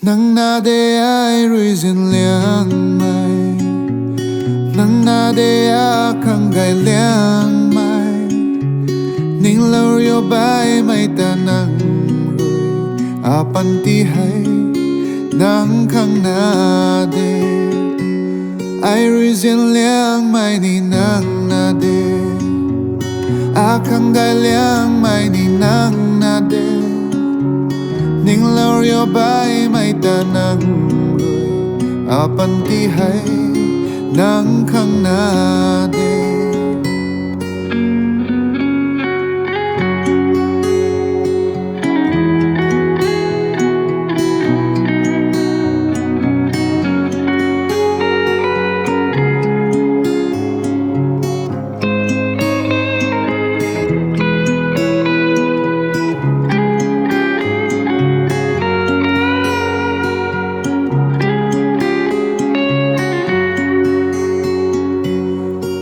nắng na de ai reason liang mai nắng na de a khang gai liang mai ning lo yo bai mai ta nang rồi a pan ti hai nang khang na de ai reason liang mai ni nang na de a khang gai liang mai ni nang na de ning lao yo bai mai ta nang rồi a pan ti hai nang khang na de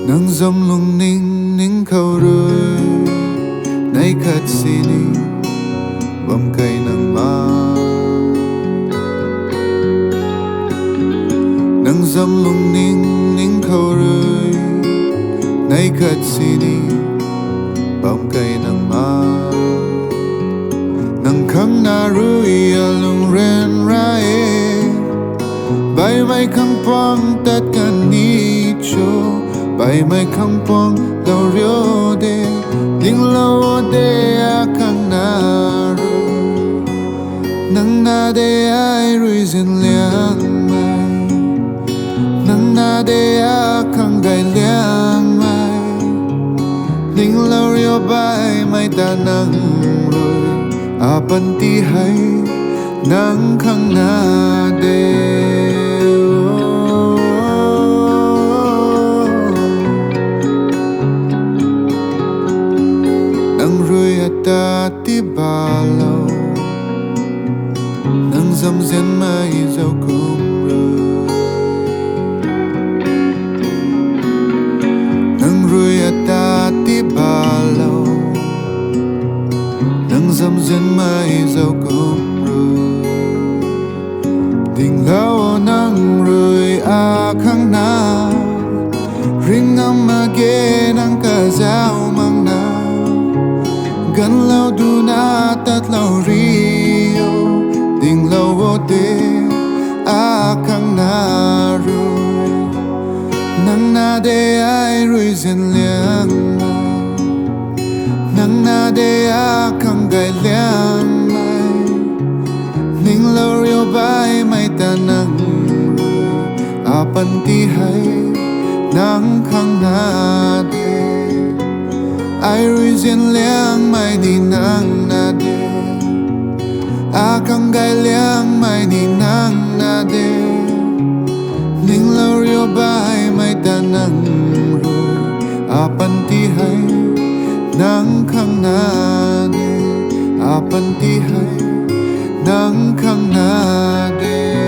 nang zom lung ning ning khâu rơi nay khát xì ni bom cây nang ma nang zom lung ning ning khâu rơi nay khát xì ni bom cây nang ma nang khang na rui a lung ren ra e bay bay khang pong tất cả ni cho bay mai khang pong đâu rio de ding lo de a khang na ru nang na de ai reason liang mai nang na de a khang gai liang mai ding lo rio bay mai ta nang rồi a pan ti hai nang khang na de ta ti ba lâu nang dâm dên mai dâu cũng rồi nang ruồi ta ti ba lâu nang dâm dên mai dâu cũng rồi tình lâu nang ruồi a khang na ring âm mà ghé nang cả dao mang na gần lâu du na tát lâu rio tình lâu vô tê a khang na rồi nang na de ai rồi dần liang nang na de a khang gai liang mai ning lâu rio bai mai ta nang rồi a pan ti hai nang khang na de ai reason liang mai ni nang na de a khang gai liang mai ni nang na de ning lo rio bai mai ta nang rồi a pan ti hai nang khang na de a pan ti hai nang khang na de